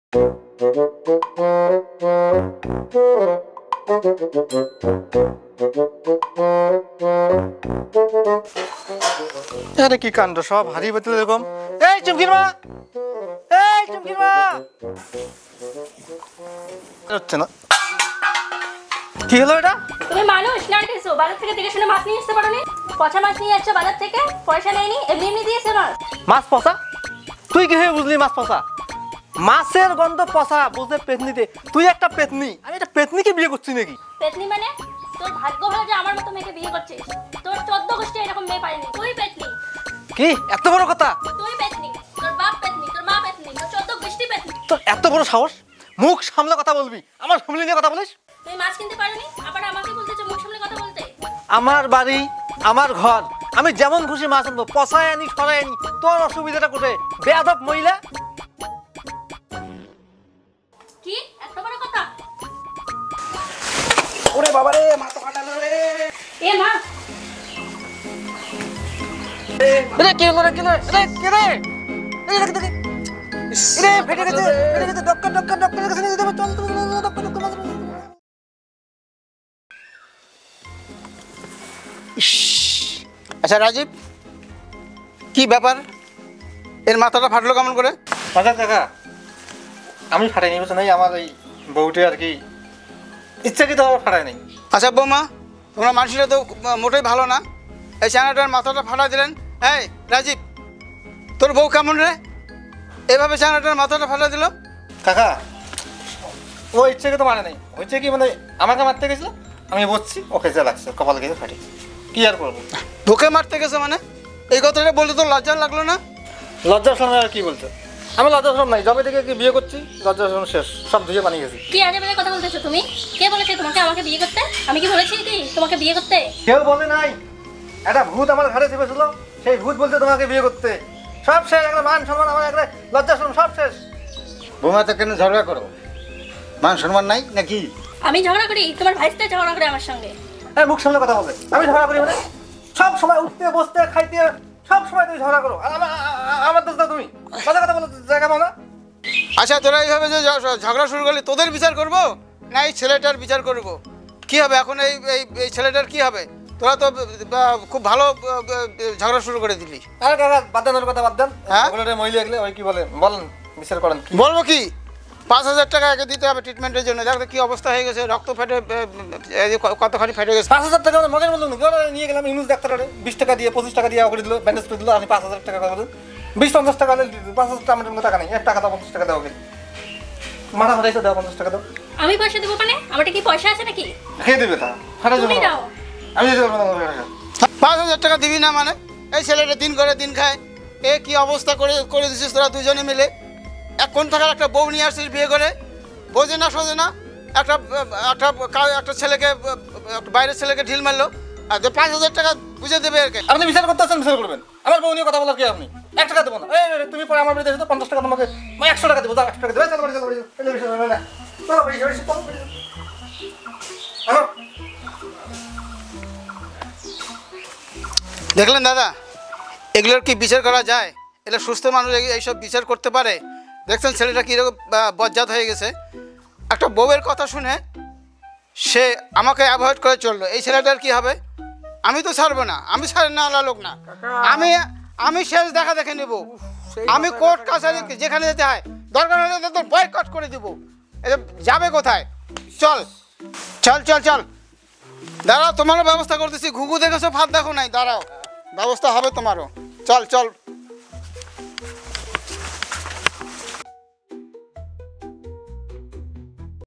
আরে কি কাণ্ড, সব হারিয়ে বেতলে এরকম। এই চুমকির মা, এই চুমকির মা, হচ্ছে না। কি হলো এটা? তুমি মানুষ না কিছু বাজার থেকে দেখে শুনে মাছ নিয়ে আসতে পারো নি? পচা মাছ নিয়ে আসছো বাজার থেকে, পয়সা নেয়নি, এমনি এমনি দিয়েছে মাছ। মাছ পচা? তুই কি হয়ে বুঝলি মাছ পচা? মাছের গন্ধ পচা বুঝে পেতনিতে। তুই একটা পেতনি, আমি একটা পেতনিকে বিয়ে করছি নাকি? পেতনি মানে? তোর ভাগ্য ভালো যে আমার মতো মেয়েকে বিয়ে করছিস। তোর 14 গোষ্ঠী এরকম মেয়ে পায়নি। তুই পেতনি। কি এত বড় কথা? তুই পেতনি, তোর বাপ পেতনি, তোর মা পেতনি, তোর 14 গোষ্ঠী পেতনি। তোর এত বড় সাহস? মুখ সামলে কথা বলবি, আমার ফ্যামিলি নিয়ে কথা বলিস? তুই মাছ কিনতে পারোনি, আবার আমাকে বলতেছ মুখ সামলে কথা বলতে? আমার বাড়ি, আমার ঘর, আমি যেমন খুশি মাছ আনবো, পচায় আনি সরাই আনি। তোর অসুবিধাটা কোথায় বেয়াদব মহিলা? কি এত বড় কথা? ওরে বাবা রে, মা তো কাটালো রে। এ মা, রে কি হলো রে, কি হলো রে, কি রে? এই দেখ দেখ, রে ফেটে গেছে, ফেটে গেছে। ডক্টর ডক্টর ডক্টরের কাছে নিয়ে যেতে হবে। চল চল ডক্টর ডক্টর। আচ্ছা রাজীব, কি ব্যাপার, এর মাথাটা ফাটলো কেমন করে? আচ্ছা কাকা, আমি ফাটাই নিয়ে নাই, আমার এই বউটি আর কি ইচ্ছাকৃত ফাটাই নেই। আচ্ছা বৌমা, তোমরা মানুষরা তো মোটেই ভালো না, এই চানাটার মাথাটা ফাটা দিলেন। এই রাজীব, তোর বউ কেমন রে, এভাবে চানাটার মাথাটা ফাটা দিল? কাকা ও ইচ্ছাকৃত মানে নেই, হচ্ছে কি মানে আমাকে মারতে গেছিল, আমি বসছি, ওকে যা লাগছে কপাল গেছে ফাটি। কি আর করবো? তোকে মারতে গেছে মানে? এই কথাটা বলতে তো লজ্জা লাগলো না? লজ্জা শরম আর কি বলছো? আমি লজ্জা শরম নাই, যবে থেকে কি বিয়ে করছি লজ্জা শরম শেষ, সব ধুয়ে বানিয়ে গেছি। কি আজে বাজে কথা বলতেছো তুমি? কে বলেছে তোমাকে আমাকে বিয়ে করতে? আমি কি বলেছি কি তোমাকে বিয়ে করতে? কেউ বলে নাই। একটা ভূত আমার ঘরে চেপেছিল, সেই ভূত বলছে তোমাকে বিয়ে করতে। সব শেষ, একটা মান সম্মান আমার, একটা লজ্জা শরম সব শেষ। বৌমা তো কেন ঝগড়া করো? মান সম্মান নাই নাকি? আমি ঝগড়া করি? তোমার ভাইস্তে ঝগড়া করে আমার সঙ্গে। হ্যাঁ মুখ সামনে কথা বলে, আমি ঝগড়া করি মানে? সব সময় উঠতে বসতে খাইতে সব সময় তুমি ঝগড়া করো। আমার দোষ দাও তুমি, কথা কথা বলো, জায়গা পাও না? আচ্ছা তোরা এইভাবে যে ঝগড়া শুরু করলি, তোদের বিচার করব না এই ছেলেটার বিচার করব? কি হবে এখন এই এই ছেলেটার কি হবে? তোরা তো খুব ভালো ঝগড়া শুরু করে দিলি। আরে কাকা বাদ দেন, ওর কথা বাদ দেন। হ্যাঁ? ওগুলো মহিলা এগুলো ওই কি বলে বলেন, বিচার করেন। বলবো কি, 5,000 টাকা একে দিতে হবে ট্রিটমেন্টের জন্য। দেখো কি অবস্থা হয়ে গেছে, রক্ত ফেটে কতখানি ফেটে গেছে। 5,000 টাকা মগের মতো নিয়ে গেলাম ইউনুস ডাক্তারে, 20 টাকা দিয়ে 25 টাকা দিয়ে করে দিল, ব্যান্ডেজ করে দিল। আমি 5,000 টাকা কথা বলুন, 20-50 টাকা হলে 5,000 টাকা আমার টাকা নেই। 1 টাকা দাও, 50 টাকা দাও, ওকে মাথা ফাটাইছো, দাও 50 টাকা দাও। আমি পয়সা দেবো মানে? আমার কি পয়সা আছে নাকি? খেয়ে দেবে তা ফাটাই তুমি দাও। আমি যেতে পারবো না। 5,000 টাকা দিবি না মানে? এই ছেলেটা দিন করে দিন খায়, এ কি অবস্থা করে দিচ্ছিস তোরা দুজনে মিলে। কোন থাকার একটা বউ নিয়ে আসছিস বিয়ে করে, বোঝে না সোজে না, একটা ছেলেকে, বাইরের ছেলেকে ঢিল মারলো, আর 5,000 টাকা বুঝে দেবে এরকে। আপনি বিচার করতে আসেন, বিচার করবেন। আমার বউ নিয়ে কথা বলার কি? আপনি 1 টাকা দেবো না। এই তুমি পরে আমার বাড়িতে এসে 50 টাকা তোমাকে 100 টাকা দেবো, 100 টাকা দেবো। চলো বাড়ি, চলো বাড়ি, চলো বাড়ি, চলো বাড়ি, চলো বাড়ি, চলো বাড়ি। দেখলেন দাদা, এগুলোর কি বিচার করা যায়? এগুলো সুস্থ মানুষ এইসব বিচার করতে পারে? দেখছেন ছেলেটা কীরকম বজ্জাত হয়ে গেছে। একটা বউয়ের কথা শুনে সে আমাকে অ্যাভয়েড করে চললো। এই ছেলেটার কি হবে? আমি তো ছাড়বো না, আমি ছাড় না লোক না, আমি শেষ দেখা দেখে নেব। আমি কোর্ট কাছারি যেখানে যেতে হয়, দরকার হলে তোর বয়কট করে দেবো। যাবে কোথায়? চল চল চল চল, দাঁড়াও, তোমারও ব্যবস্থা করতেছি। ঘুঘু দেখেছো, ফাঁদ দেখো নাই, দাঁড়াও, ব্যবস্থা হবে তোমারও। চল চল।